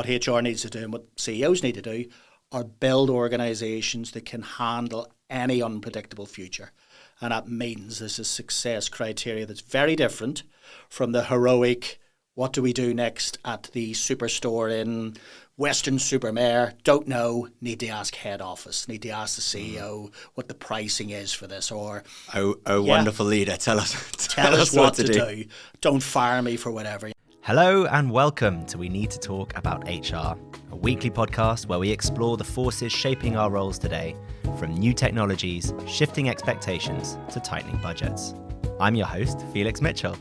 What HR needs to do and what CEOs need to do are build organisations that can handle any unpredictable future. And that means there's a success criteria that's very different from the heroic, what do we do next at the superstore in Western Supermare? Don't know, need to ask head office, need to ask the CEO what the pricing is for this. Or, wonderful leader, tell us what to do. Don't fire me for whatever. Hello and welcome to We Need to Talk About HR, a weekly podcast where we explore the forces shaping our roles today, from new technologies, shifting expectations, to tightening budgets. I'm your host, Felix Mitchell.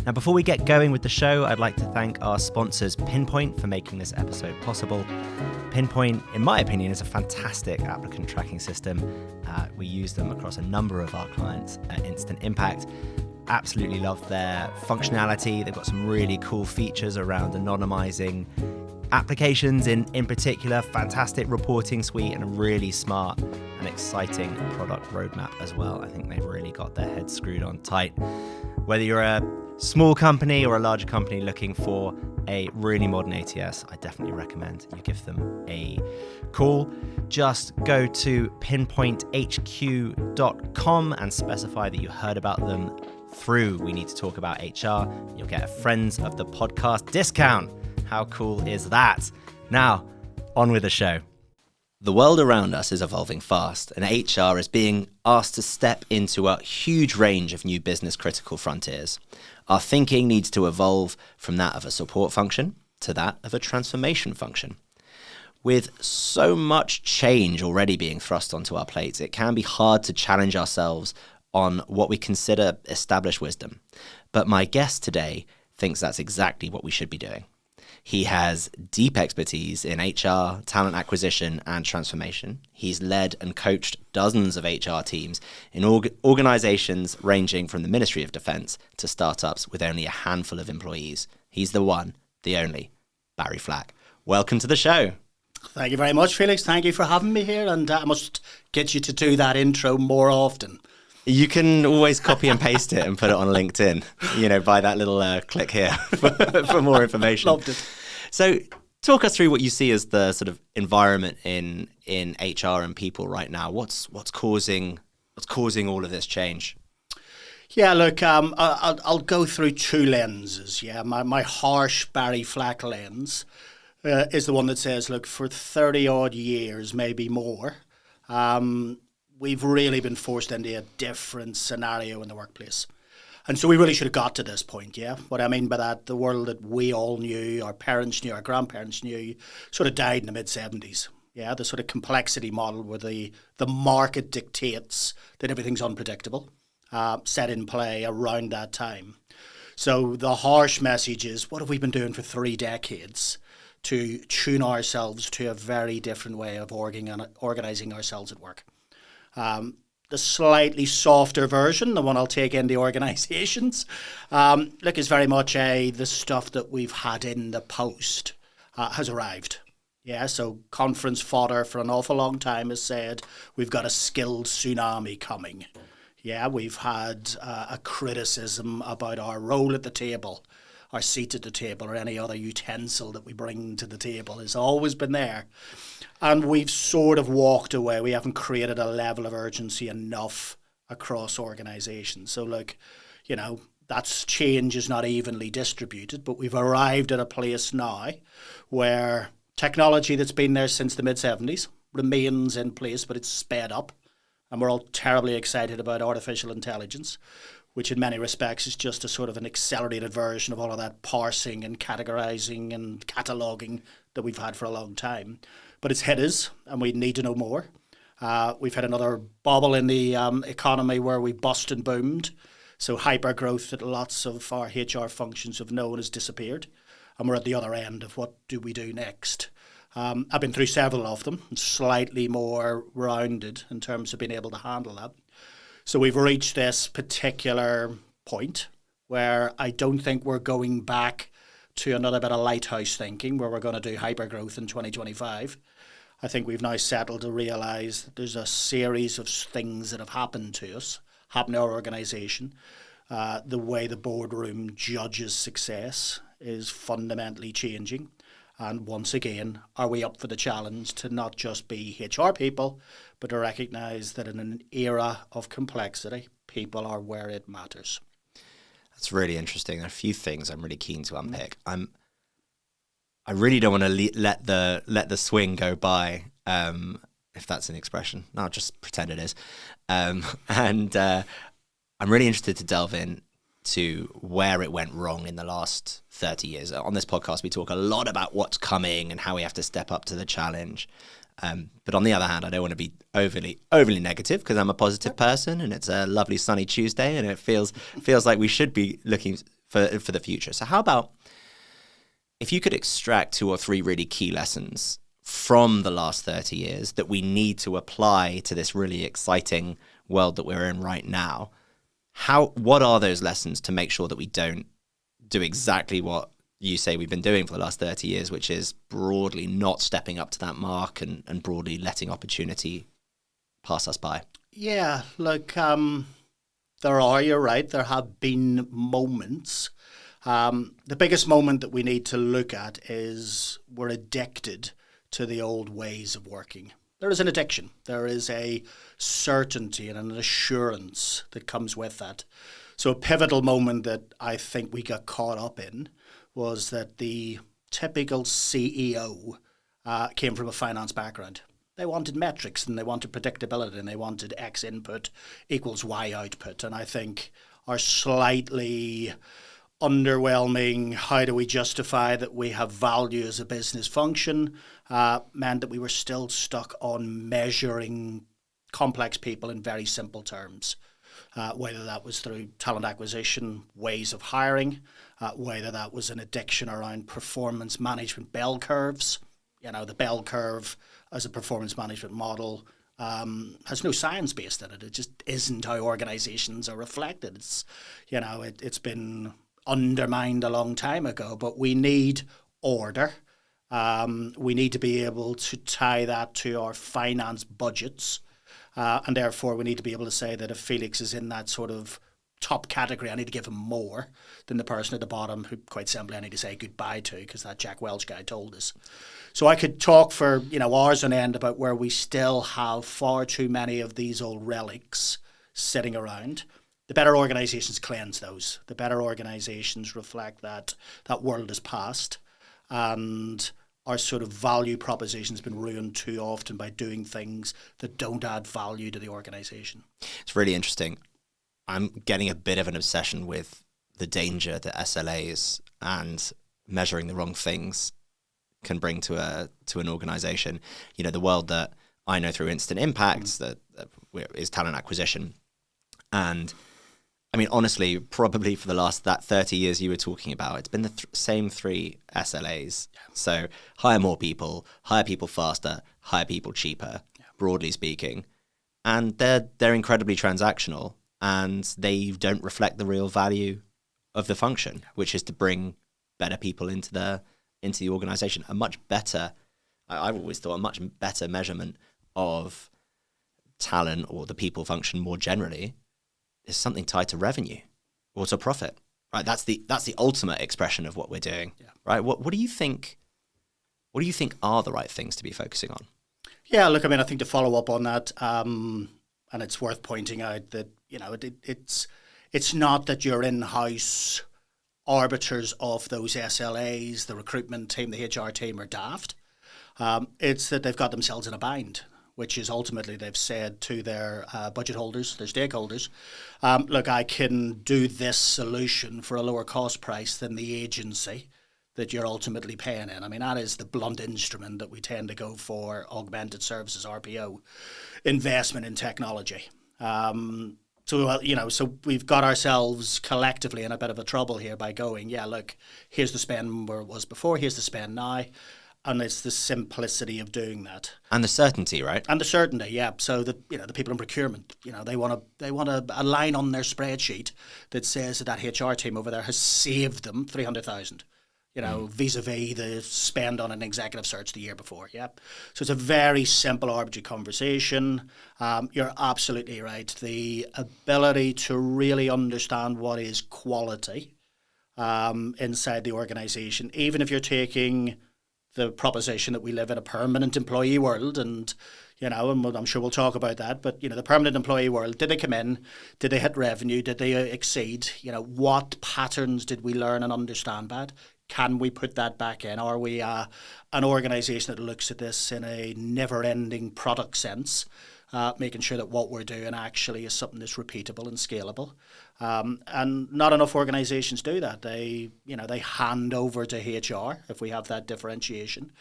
Now, before we get going with the show, I'd like to thank our sponsors, Pinpoint, for making this episode possible. Pinpoint, in my opinion, is a fantastic applicant tracking system. We use them across a number of our clients at Instant Impact. Absolutely love their functionality. They've got some really cool features around anonymizing applications in particular, fantastic reporting suite, and a really smart and exciting product roadmap as well. I think they've really got their heads screwed on tight. Whether you're a small company or a larger company looking for a really modern ATS, I definitely recommend you give them a call. Just go to pinpointhq.com and specify that you heard about them through We Need to Talk About HR. You'll get a Friends of the Podcast discount. How cool is that? Now, on with the show. The world around us is evolving fast, and HR is being asked to step into a huge range of new business critical frontiers. Our thinking needs to evolve from that of a support function to that of a transformation function. With so much change already being thrust onto our plates, it can be hard to challenge ourselves on what we consider established wisdom. But my guest today thinks that's exactly what we should be doing. He has deep expertise in HR, talent acquisition, and transformation. He's led and coached dozens of HR teams in organizations ranging from the Ministry of Defense to startups with only a handful of employees. He's the one, the only, Barry Flack. Welcome to the show. Thank you very much, Felix. Thank you for having me here, and I must get you to do that intro more often. You can always copy and paste it and put it on LinkedIn, by that little click here for more information. Loved it. So talk us through what you see as the sort of environment in HR and people right now. What's causing all of this change? Yeah, look, I'll go through two lenses. Yeah, my harsh Barry Flack lens is the one that says, look, for 30 odd years, maybe more, we've really been forced into a different scenario in the workplace. And so we really should have got to this point, yeah? What I mean by that, the world that we all knew, our parents knew, our grandparents knew, sort of died in the mid-70s. Yeah, the sort of complexity model where the market dictates that everything's unpredictable, set in play around that time. So the harsh message is, what have we been doing for 3 decades to tune ourselves to a very different way of organising ourselves at work? The slightly softer version, the one I'll take into organisations, is very much the stuff that we've had in the post has arrived. Yeah, so conference fodder for an awful long time has said we've got a skilled tsunami coming. Yeah, we've had a criticism about our role at the table, our seat at the table, or any other utensil that we bring to the table has always been there. And we've sort of walked away. We haven't created a level of urgency enough across organisations. So, that's change is not evenly distributed, but we've arrived at a place now where technology that's been there since the mid-70s remains in place, but it's sped up. And we're all terribly excited about artificial intelligence, which in many respects is just a sort of an accelerated version of all of that parsing and categorising and cataloguing that we've had for a long time. But it's hit us, and we need to know more. We've had another bubble in the economy where we bust and boomed. So hyper-growth that lots of our HR functions have known has disappeared. And we're at the other end of what do we do next. I've been through several of them, and slightly more rounded in terms of being able to handle that. So we've reached this particular point where I don't think we're going back to another bit of lighthouse thinking where we're going to do hyper-growth in 2025. I think we've now settled to realise that there's a series of things that have happened to us, happened to our organisation. The way the boardroom judges success is fundamentally changing. And once again, are we up for the challenge to not just be HR people, but to recognise that in an era of complexity, people are where it matters? That's really interesting. There are a few things I'm really keen to unpick. I really don't want to let the swing go by, if that's an expression. No, I'll just pretend it is. And I'm really interested to delve in to where it went wrong in the last 30 years. On this podcast, we talk a lot about what's coming and how we have to step up to the challenge. But on the other hand, I don't want to be overly negative, because I'm a positive person and it's a lovely sunny Tuesday and it feels like we should be looking for the future. So how about if you could extract 2 or 3 really key lessons from the last 30 years that we need to apply to this really exciting world that we're in right now? What are those lessons to make sure that we don't do exactly what you say we've been doing for the last 30 years, which is broadly not stepping up to that mark and broadly letting opportunity pass us by? Yeah, look, you're right, there have been moments. The biggest moment that we need to look at is we're addicted to the old ways of working. There is an addiction. There is a certainty and an assurance that comes with that. So a pivotal moment that I think we got caught up in was that the typical CEO came from a finance background. They wanted metrics and they wanted predictability and they wanted X input equals Y output. And I think our slightly underwhelming, how do we justify that we have value as a business function, meant that we were still stuck on measuring complex people in very simple terms, whether that was through talent acquisition, ways of hiring, whether that was an addiction around performance management bell curves. You know, the bell curve as a performance management model has no science based in it. It just isn't how organizations are reflected. It's been undermined a long time ago, but we need order. We need to be able to tie that to our finance budgets. And therefore, we need to be able to say that if Felix is in that sort of top category, I need to give him more than the person at the bottom who, quite simply, I need to say goodbye to, because that Jack Welch guy told us. So I could talk for hours on end about where we still have far too many of these old relics sitting around. The better organizations cleanse those. The better organizations reflect that world is past, and our sort of value proposition has been ruined too often by doing things that don't add value to the organization. It's really interesting. I'm getting a bit of an obsession with the danger that SLAs and measuring the wrong things can bring to an organization. The world that I know through Instant Impact that is talent acquisition. And I mean, honestly, probably for the last 30 years you were talking about, it's been the same 3 SLAs. Yeah. So hire more people, hire people faster, hire people cheaper, broadly speaking. And they're incredibly transactional, and they don't reflect the real value of the function, which is to bring better people into the organization. I've always thought a much better measurement of talent or the people function more generally is something tied to revenue or to profit, right? That's the ultimate expression of what we're doing, right? What do you think are the right things to be focusing on? Yeah, look, I mean, I think to follow up on that, and it's worth pointing out that it's not that you're in-house arbiters of those SLAs, the recruitment team, the HR team are daft. It's that they've got themselves in a bind, which is ultimately they've said to their budget holders, their stakeholders, look, I can do this solution for a lower cost price than the agency that you're ultimately paying in. I mean, that is the blunt instrument that we tend to go for, augmented services, RPO, investment in technology. So we've got ourselves collectively in a bit of a trouble here by going, look, here's the spend where it was before, here's the spend now. And it's the simplicity of doing that, and the certainty, right? And the certainty, yeah. So the people in procurement, they want a line on their spreadsheet that says that HR team over there has saved them 300,000. Vis-a-vis the spend on an executive search the year before. Yeah. So it's a very simple, arbitrary conversation. You're absolutely right. The ability to really understand what is quality inside the organization, even if you're taking the proposition that we live in a permanent employee world, and and I'm sure we'll talk about that. But the permanent employee world, did they come in? Did they hit revenue? Did they exceed? What patterns did we learn and understand bad? Can we put that back in? Are we an organisation that looks at this in a never-ending product sense, making sure that what we're doing actually is something that's repeatable and scalable? And not enough organisations do that. They hand over to HR if we have that differentiation,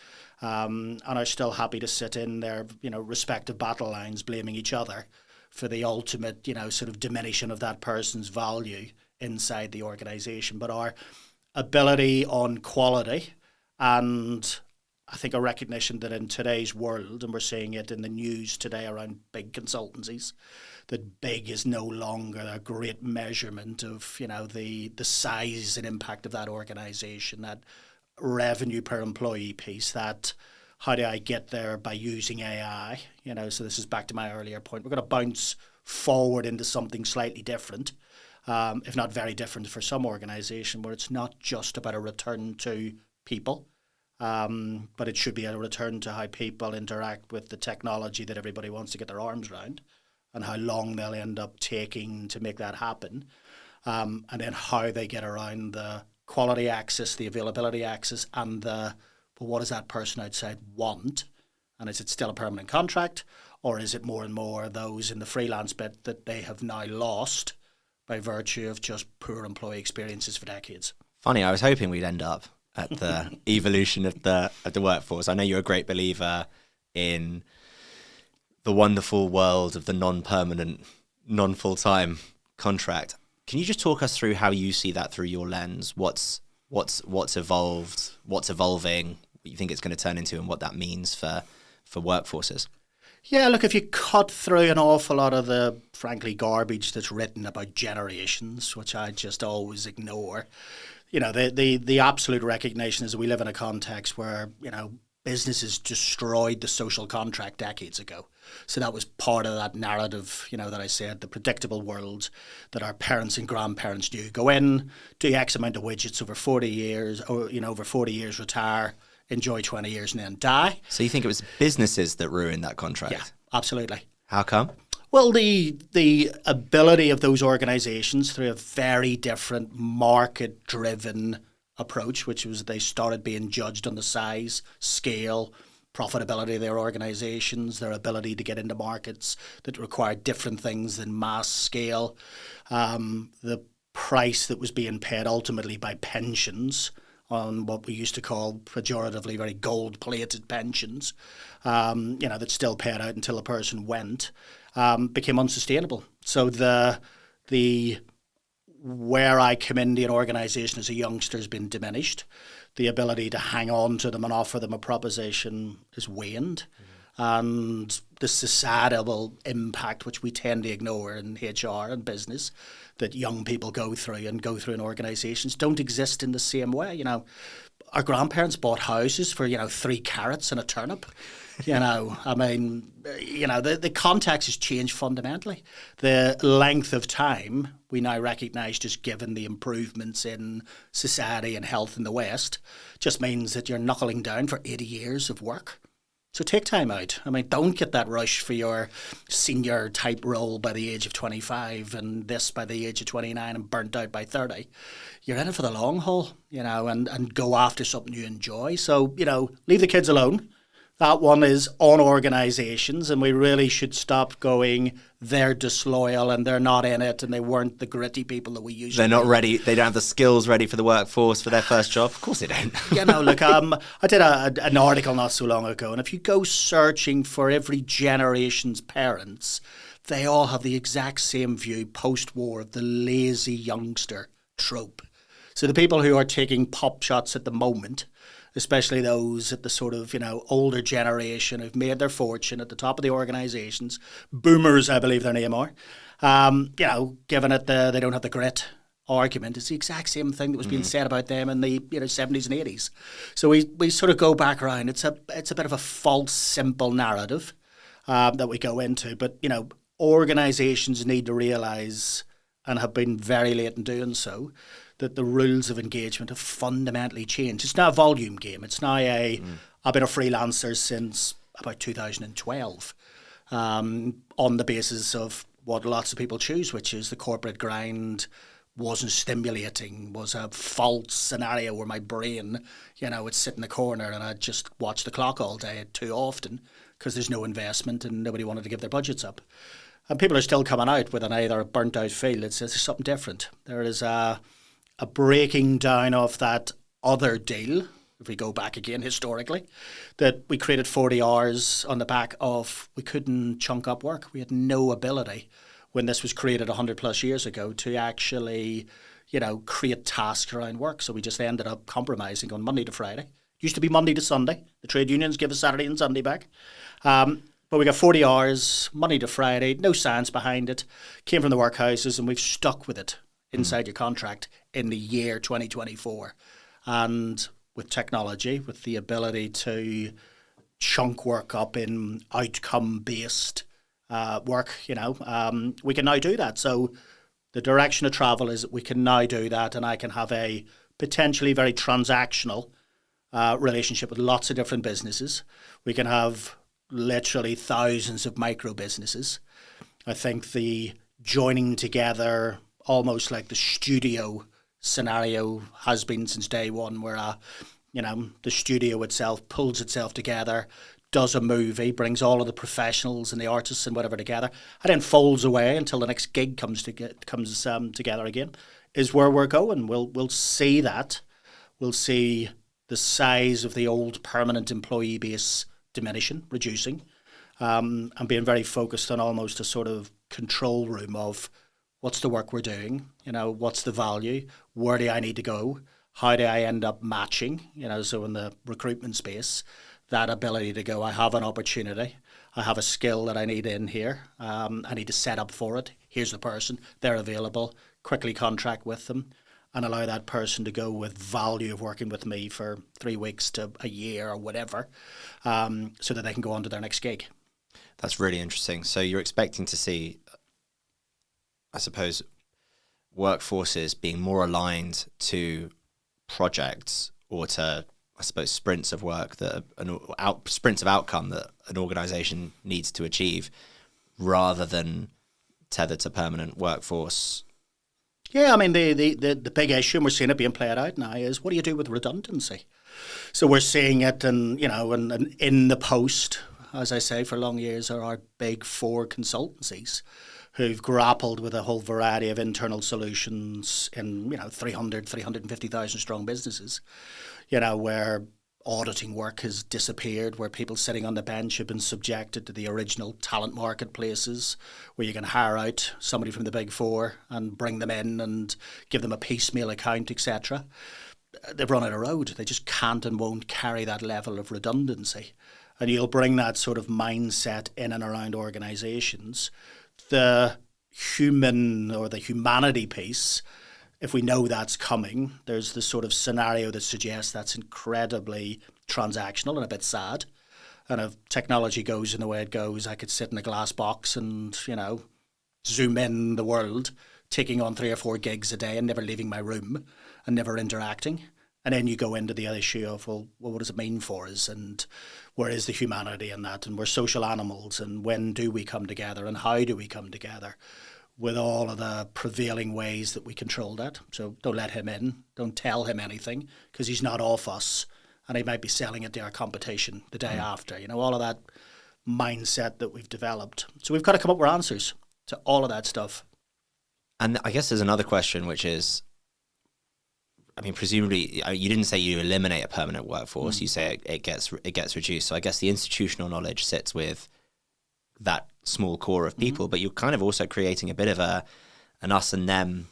and are still happy to sit in their respective battle lines, blaming each other for the ultimate sort of diminishing of that person's value inside the organisation. But our ability on quality, and I think a recognition that in today's world, and we're seeing it in the news today around big consultancies, that big is no longer a great measurement of the size and impact of that organisation, that revenue per employee piece, that how do I get there by using AI? So this is back to my earlier point. We're going to bounce forward into something slightly different, if not very different for some organisation, where it's not just about a return to people, but it should be a return to how people interact with the technology that everybody wants to get their arms around, and how long they'll end up taking to make that happen, and then how they get around the quality axis, the availability axis, and what does that person outside want? And is it still a permanent contract, or is it more and more those in the freelance bit that they have now lost by virtue of just poor employee experiences for decades? Funny, I was hoping we'd end up at the evolution of the workforce. I know you're a great believer in the wonderful world of the non-permanent, non-full-time contract. Can you just talk us through how you see that through your lens? What's evolved, what's evolving, what you think it's going to turn into, and what that means for workforces? Yeah, look, if you cut through an awful lot of the, frankly, garbage that's written about generations, which I just always ignore, the absolute recognition is that we live in a context where, businesses destroyed the social contract decades ago. So that was part of that narrative, that I said, the predictable world that our parents and grandparents knew. Go in, do X amount of widgets over 40 years, or, over 40 years, retire, enjoy 20 years and then die. So you think it was businesses that ruined that contract? Yeah, absolutely. How come? Well, the ability of those organisations through a very different market-driven approach, which was they started being judged on the size, scale, profitability of their organisations, their ability to get into markets that required different things than mass scale, the price that was being paid ultimately by pensions on what we used to call pejoratively very gold-plated pensions, that still paid out until a person went, became unsustainable. So the where I come into an organisation as a youngster has been diminished. The ability to hang on to them and offer them a proposition is waned. And the societal impact, which we tend to ignore in HR and business, that young people go through in organisations, don't exist in the same way. Our grandparents bought houses for, 3 carrots and a turnip. The context has changed fundamentally. The length of time we now recognise, just given the improvements in society and health in the West, just means that you're knuckling down for 80 years of work. So take time out. Don't get that rush for your senior type role by the age of 25 and this by the age of 29 and burnt out by 30. You're in it for the long haul, and go after something you enjoy. So, leave the kids alone. That one is on organisations, and we really should stop going, they're disloyal and they're not in it and they weren't the gritty people that we usually They're not ready. They don't have the skills ready for the workforce for their first job. Of course they don't. Look, I did an article not so long ago, and if you go searching for every generation's parents, they all have the exact same view post-war of the lazy youngster trope. So the people who are taking pop shots at the moment, especially those at the sort of, older generation who've made their fortune at the top of the organisations, boomers, I believe their name are, given it they don't have the grit argument, it's the exact same thing that was being said about them in the 70s and 80s. So we sort of go back around. It's a bit of a false, simple narrative that we go into. But, organisations need to realise, and have been very late in doing so, that the rules of engagement have fundamentally changed. It's now a volume game. It's now I've been a freelancer since about 2012, on the basis of what lots of people choose, which is the corporate grind wasn't stimulating, was a false scenario where my brain, would sit in the corner and I'd just watch the clock all day too often because there's no investment and nobody wanted to give their budgets up. And people are still coming out with an either burnt out feel. It's something different. There is a breaking down of that other deal, if we go back again historically, that we created 40 hours on the back of we couldn't chunk up work. We had no ability when this was created 100 plus years ago to actually, create tasks around work. So we just ended up compromising on Monday to Friday. It used to be Monday to Sunday. The trade unions give us Saturday and Sunday back. But we got 40 hours, Monday to Friday, no science behind it. Came from the workhouses and we've stuck with it inside your contract in the year 2024. And with technology, with the ability to chunk work up in outcome-based work, we can now do that. So the direction of travel is that we can now do that, and I can have a potentially very transactional relationship with lots of different businesses. We can have literally thousands of micro businesses. I think the joining together, almost like the studio scenario has been since day one, where the studio itself pulls itself together, does a movie, brings all of the professionals and the artists and whatever together, and then folds away until the next gig comes together again, is where we're going. We'll see that. We'll see the size of the old permanent employee base diminishing, reducing, and being very focused on almost a sort of control room of what's the work we're doing, what's the value, where do I need to go, how do I end up matching, so in the recruitment space, that ability to go, I have an opportunity, I have a skill that I need in here, I need to set up for it, here's the person, they're available, quickly contract with them and allow that person to go with value of working with me for 3 weeks to a year or whatever, so that they can go on to their next gig. That's really interesting. So you're expecting to see, I suppose, workforces being more aligned to projects or to, I suppose, sprints of work sprints of outcome that an organization needs to achieve, rather than tethered to permanent workforce. Yeah, I mean, the big issue, and we're seeing it being played out now, is what do you do with redundancy? So we're seeing it, and in the post, as I say, for long years, are our big four consultancies who've grappled with a whole variety of internal solutions in 350,000 strong businesses, where auditing work has disappeared, where people sitting on the bench have been subjected to the original talent marketplaces, where you can hire out somebody from the big four and bring them in and give them a piecemeal account, etc. They've run out of road. They just can't and won't carry that level of redundancy. And you'll bring that sort of mindset in and around organisations. The human or the humanity piece, if we know that's coming, there's this sort of scenario that suggests that's incredibly transactional and a bit sad. And if technology goes in the way it goes, I could sit in a glass box and, zoom in the world, taking on 3 or 4 gigs a day and never leaving my room and never interacting. And then you go into the issue of, well, what does it mean for us? And where is the humanity in that? And we're social animals. And when do we come together? And how do we come together? With all of the prevailing ways that we control that. So don't let him in. Don't tell him anything, because he's not off us. And he might be selling it to our competition the day after. All of that mindset that we've developed. So we've got to come up with answers to all of that stuff. And I guess there's another question, which is, I mean, presumably you didn't say you eliminate a permanent workforce. You say it gets reduced. So I guess the institutional knowledge sits with that small core of people, but you're kind of also creating a bit of an us and them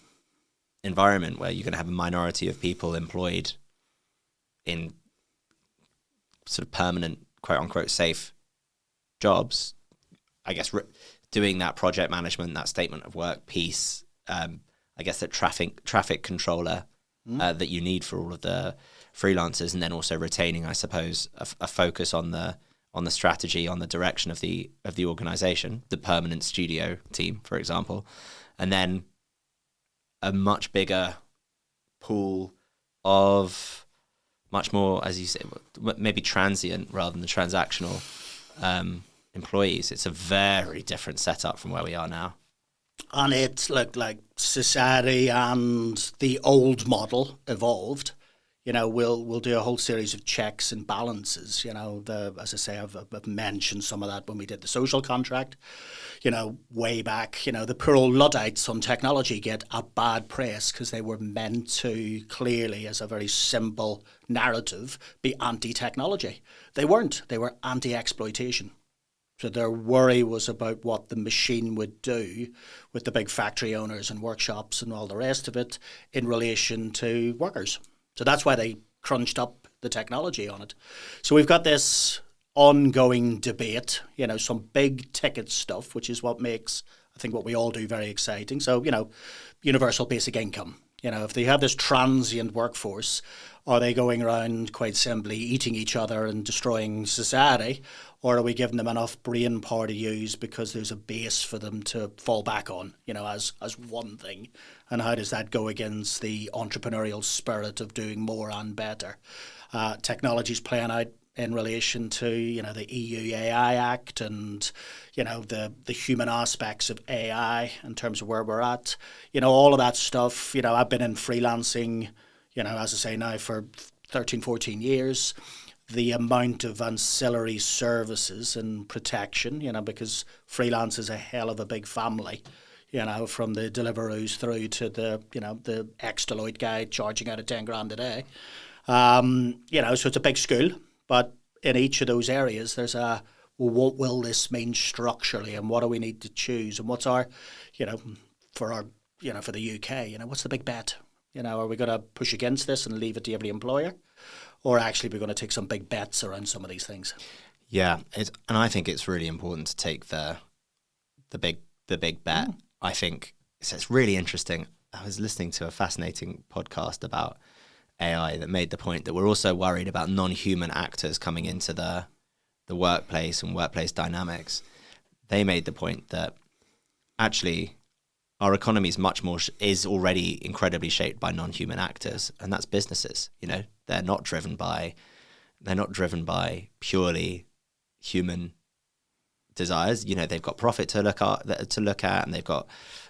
environment where you're going to have a minority of people employed in sort of permanent, quote unquote, safe jobs. I guess doing that project management, that statement of work piece, I guess that traffic controller that you need for all of the freelancers, and then also retaining, I suppose, a focus on the strategy, on the direction of the organization, the permanent studio team, for example, and then a much bigger pool of much more, as you say, maybe transient rather than the transactional employees. It's a very different setup from where we are now. And it's like society and the old model evolved. We'll do a whole series of checks and balances. As I say, I've mentioned some of that when we did the social contract. Way back, the poor old Luddites on technology get a bad press because they were meant to clearly, as a very simple narrative, be anti-technology. They weren't. They were anti-exploitation. So their worry was about what the machine would do with the big factory owners and workshops and all the rest of it in relation to workers. So that's why they crunched up the technology on it. So we've got this ongoing debate, some big ticket stuff, which is what makes, I think, what we all do very exciting. So, universal basic income. If they have this transient workforce, are they going around quite simply eating each other and destroying society? Or are we giving them enough brain power to use because there's a base for them to fall back on, as one thing? And how does that go against the entrepreneurial spirit of doing more and better? Technology's playing out in relation to, the EU AI Act and, the human aspects of AI in terms of where we're at. All of that stuff. I've been in freelancing, as I say now, for 13, 14 years. The amount of ancillary services and protection, because freelance is a hell of a big family, from the Deliveroo's through to the ex-Deloitte guy charging out of 10 grand a day. So it's a big school, but in each of those areas, there's what will this mean structurally, and what do we need to choose, and what's our, for the UK, what's the big bet? Are we going to push against this and leave it to every employer? Or actually we're going to take some big bets around some of these things? Yeah, and I think it's really important to take the big bet. I think it's really interesting. I was listening to a fascinating podcast about AI that made the point that we're also worried about non-human actors coming into the workplace and workplace dynamics. They made the point that actually our economy is already incredibly shaped by non-human actors, and that's businesses. They're not driven by purely human desires. They've got profit to look at, and they've got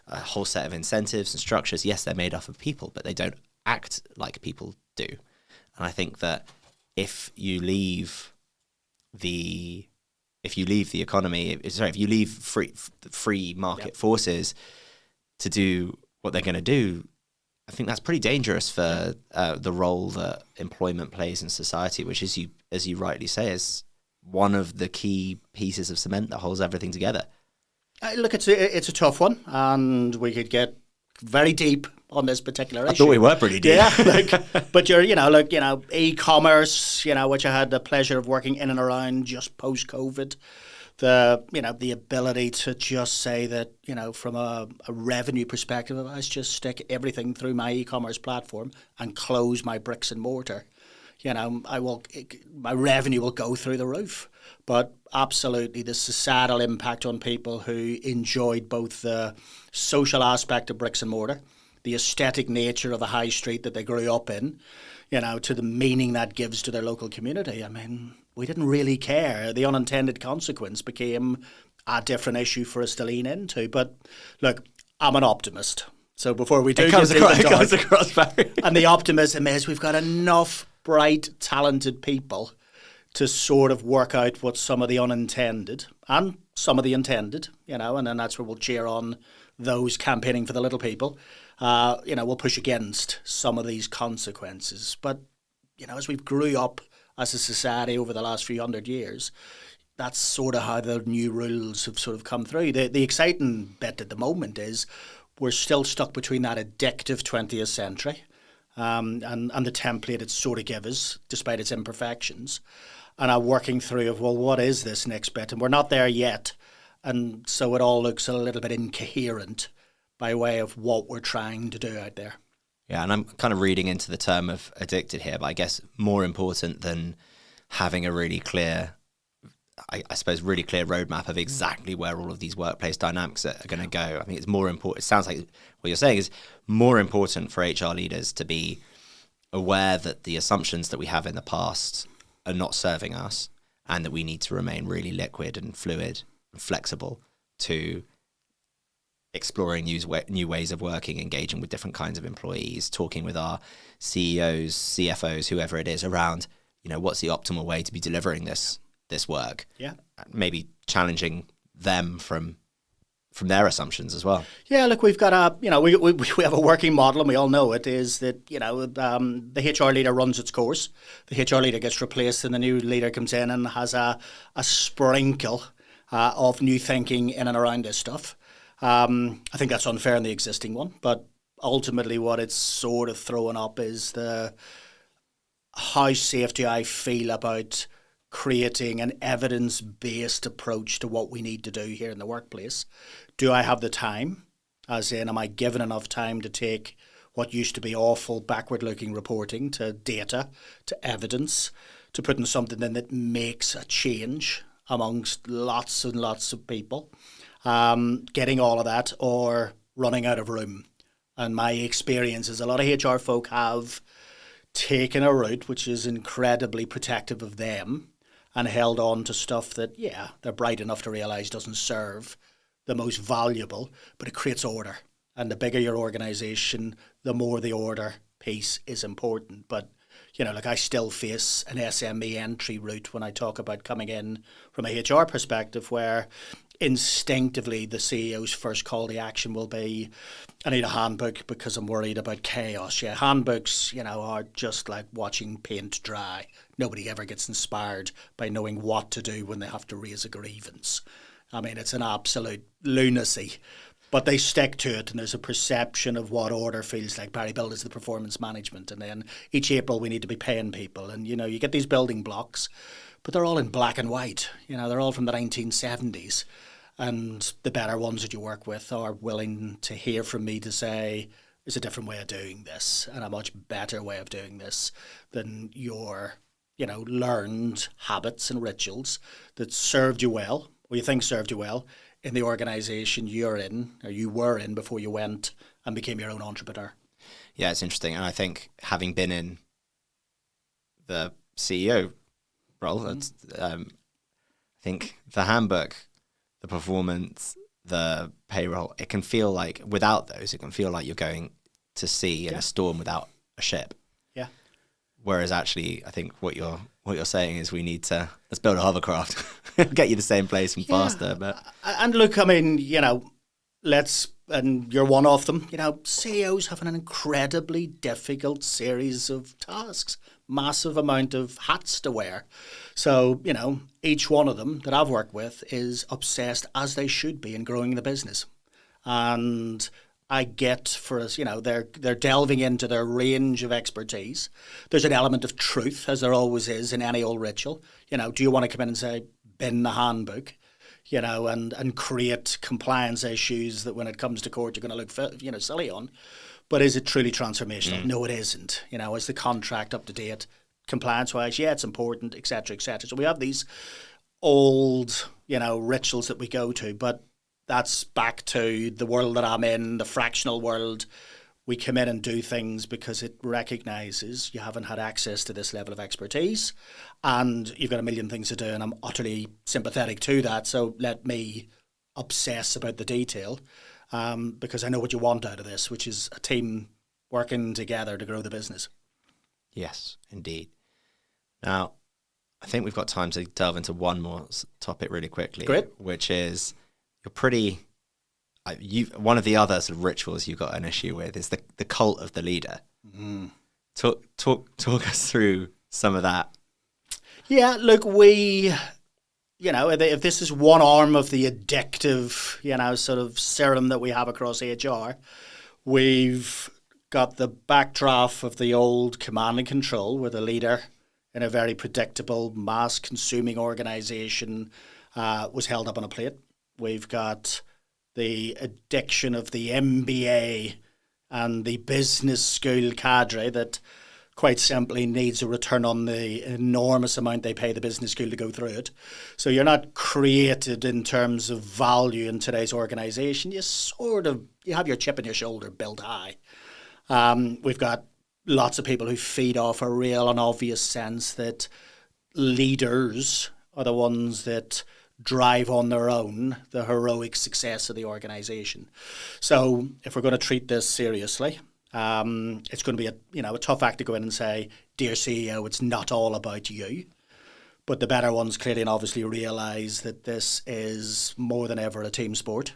a whole set of incentives and structures. Yes, they're made up of people, but they don't act like people do. And I think that if you leave the economy, if you leave free market forces to do what they're going to do, I think that's pretty dangerous for the role that employment plays in society, which is, as you rightly say, is one of the key pieces of cement that holds everything together. Look, it's a tough one, and we could get very deep on this particular issue. I thought we were pretty deep. Yeah, but e-commerce, which I had the pleasure of working in and around just post-COVID. The ability to just say that, from a revenue perspective, if I just stick everything through my e-commerce platform and close my bricks and mortar, my revenue will go through the roof. But absolutely the societal impact on people who enjoyed both the social aspect of bricks and mortar, the aesthetic nature of a high street that they grew up in, to the meaning that gives to their local community. I mean, we didn't really care. The unintended consequence became a different issue for us to lean into. But look, I'm an optimist. So before we do it comes across very. And the optimism is we've got enough bright, talented people to sort of work out what some of the unintended and some of the intended, and then that's where we'll cheer on those campaigning for the little people. We'll push against some of these consequences. But, as we've grew up as a society over the last few hundred years, that's sort of how the new rules have sort of come through. The exciting bit at the moment is we're still stuck between that addictive 20th century and the template it sort of gives us, despite its imperfections, and are working through of, well, what is this next bit? And we're not there yet. And so it all looks a little bit incoherent by way of what we're trying to do out there. Yeah, and I'm kind of reading into the term of addicted here, but I guess more important than having a really clear I suppose, really clear roadmap of exactly where all of these workplace dynamics are going to go. I think it's more important. It sounds like what you're saying is more important for HR leaders to be aware that the assumptions that we have in the past are not serving us, and that we need to remain really liquid and fluid and flexible to exploring new ways of working, engaging with different kinds of employees, talking with our CEOs, CFOs, whoever it is, around, what's the optimal way to be delivering this work. Yeah. Maybe challenging them from their assumptions as well. Yeah, look, we've got we have a working model, and we all know it, is that, the HR leader runs its course. The HR leader gets replaced, and the new leader comes in and has a sprinkle of new thinking in and around this stuff. I think that's unfair in the existing one, but ultimately what it's sort of throwing up is how safe do I feel about creating an evidence-based approach to what we need to do here in the workplace. Do I have the time? As in, am I given enough time to take what used to be awful backward-looking reporting to data, to evidence, to putting something in that makes a change amongst lots and lots of people, getting all of that, or running out of room? And my experience is a lot of HR folk have taken a route which is incredibly protective of them, and held on to stuff that, they're bright enough to realise doesn't serve the most valuable, but it creates order. And the bigger your organisation, the more the order piece is important. But, I still face an SME entry route when I talk about coming in from a HR perspective, where instinctively the CEO's first call to action will be, I need a handbook because I'm worried about chaos. Yeah, handbooks, are just like watching paint dry. Nobody ever gets inspired by knowing what to do when they have to raise a grievance. I mean, it's an absolute lunacy. But they stick to it, and there's a perception of what order feels like. Barry Bill is the performance management, and then each April we need to be paying people. And, you get these building blocks, but they're all in black and white. They're all from the 1970s. And the better ones that you work with are willing to hear from me to say, there's a different way of doing this, and a much better way of doing this than your, learned habits and rituals that served you well, or you think served you well, in the organisation you're in, or you were in before you went and became your own entrepreneur. Yeah, it's interesting. And I think having been in the CEO role, that's, I think the handbook, the performance, the payroll, it can feel like, without those, it can feel like you're going to sea in a storm without a ship. Yeah. Whereas actually, I think what you're saying is we need to, let's build a hovercraft, get you the same place and faster. But and look, I mean, and you're one of them. CEOs have an incredibly difficult series of tasks, massive amount of hats to wear. So, each one of them that I've worked with is obsessed, as they should be, in growing the business. And I get, for us, they're delving into their range of expertise. There's an element of truth, as there always is in any old ritual. Do you want to come in and say, bin the handbook? And create compliance issues that when it comes to court you're going to look, silly on. But is it truly transformational? No, it isn't. Is the contract up to date? Compliance-wise, it's important, et cetera, et cetera. So we have these old, rituals that we go to, but that's back to the world that I'm in, the fractional world. We come in and do things because it recognises you haven't had access to this level of expertise, and you've got a million things to do, and I'm utterly sympathetic to that. So let me obsess about the detail, because I know what you want out of this, which is a team working together to grow the business. Yes, indeed. Now, I think we've got time to delve into one more topic really quickly. Great. Which is, you're pretty... one of the other sort of rituals you've got an issue with is the cult of the leader. Mm. Talk us through some of that. Yeah, look, if this is one arm of the addictive, sort of serum that we have across HR, we've got the backdraft of the old command and control, where the leader in a very predictable, mass-consuming organisation was held up on a plate. We've got the addiction of the MBA and the business school cadre that quite simply needs a return on the enormous amount they pay the business school to go through it. So you're not created in terms of value in today's organisation. You have your chip in your shoulder built high. We've got lots of people who feed off a real and obvious sense that leaders are the ones that drive on their own the heroic success of the organisation. So if we're going to treat this seriously, it's going to be a tough act to go in and say, dear CEO, it's not all about you. But the better ones clearly and obviously realise that this is more than ever a team sport.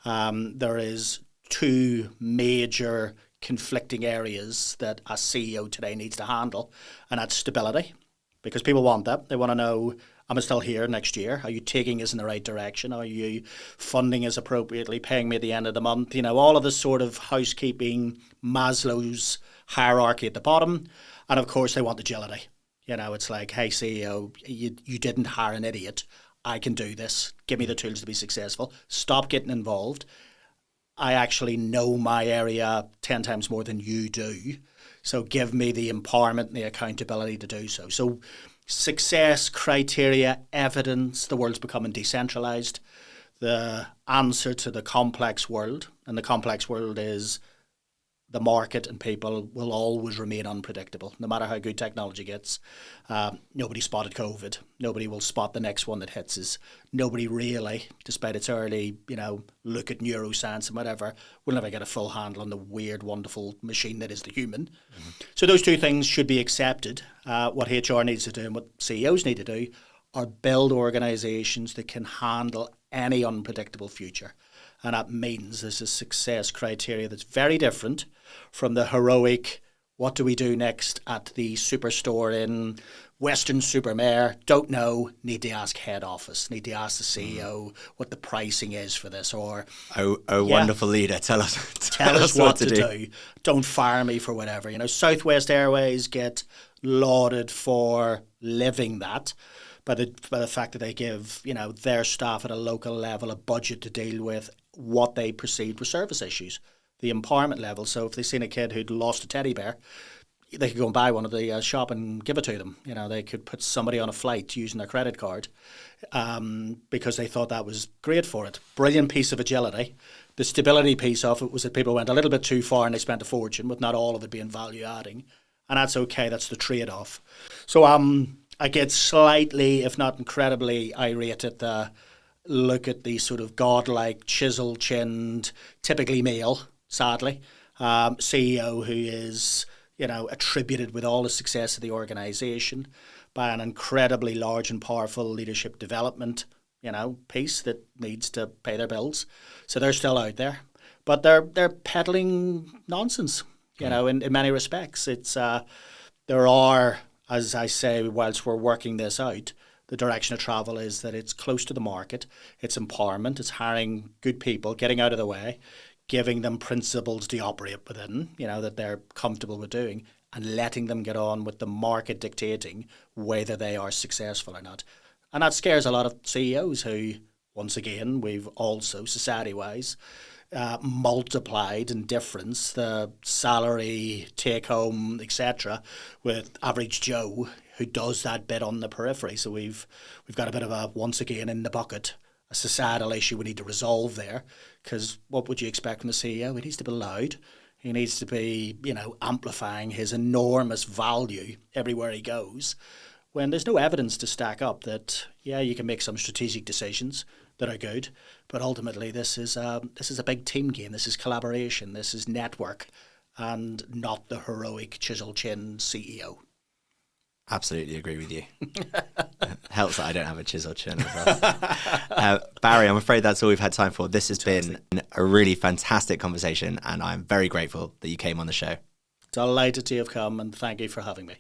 There is two major conflicting areas that a CEO today needs to handle, and that's stability, because people want that. They want to know, am I still here next year? Are you taking us in the right direction? Are you funding us appropriately, paying me at the end of the month? All of this sort of housekeeping, Maslow's hierarchy at the bottom. And of course, they want agility. It's like, hey, CEO, you didn't hire an idiot. I can do this. Give me the tools to be successful. Stop getting involved. I actually know my area 10 times more than you do. So give me the empowerment and the accountability to do so. So success, criteria, evidence, the world's becoming decentralized. The answer to the complex world, and the complex world is the market and people will always remain unpredictable. No matter how good technology gets, nobody spotted COVID. Nobody will spot the next one that hits us. Nobody really, despite its early, look at neuroscience and whatever, will never get a full handle on the weird, wonderful machine that is the human. Mm-hmm. So those two things should be accepted. What HR needs to do and what CEOs need to do are build organizations that can handle any unpredictable future. And that means there's a success criteria that's very different from the heroic, what do we do next at the superstore in Weston-super-Mare? Don't know, need to ask head office, need to ask the CEO what the pricing is for this. Or, wonderful leader, tell us what to do. Don't fire me for whatever. Southwest Airways get lauded for living that. By the fact that they give, their staff at a local level a budget to deal with what they perceived were service issues, the empowerment level. So if they've seen a kid who'd lost a teddy bear, they could go and buy one at the shop and give it to them. They could put somebody on a flight using their credit card because they thought that was great for it. Brilliant piece of agility. The stability piece of it was that people went a little bit too far and they spent a fortune, with not all of it being value adding. And that's okay. That's the trade-off. So I get slightly, if not incredibly, irate at the look at the sort of godlike, chisel-chinned, typically male, sadly, CEO who is, attributed with all the success of the organisation by an incredibly large and powerful leadership development, piece that needs to pay their bills. So they're still out there, but they're peddling nonsense, in many respects. It's there are, as I say, whilst we're working this out, the direction of travel is that it's close to the market, it's empowerment, it's hiring good people, getting out of the way, giving them principles to operate within, that they're comfortable with doing, and letting them get on with the market dictating whether they are successful or not. And that scares a lot of CEOs who, once again, we've also, society-wise, multiplied in difference the salary, take-home, etc., with average Joe who does that bit on the periphery. So we've got a bit of a, once again, in the bucket, a societal issue we need to resolve there, because what would you expect from the CEO? He needs to be loud. He needs to be, amplifying his enormous value everywhere he goes, when there's no evidence to stack up that, you can make some strategic decisions that are good, but ultimately this is a big team game. This is collaboration. This is network, and not the heroic chisel-chin CEO. Absolutely agree with you. Helps that I don't have a chisel chin as well. Barry, I'm afraid that's all we've had time for. This has been a really fantastic conversation, and I'm very grateful that you came on the show. Delighted to have come, and thank you for having me.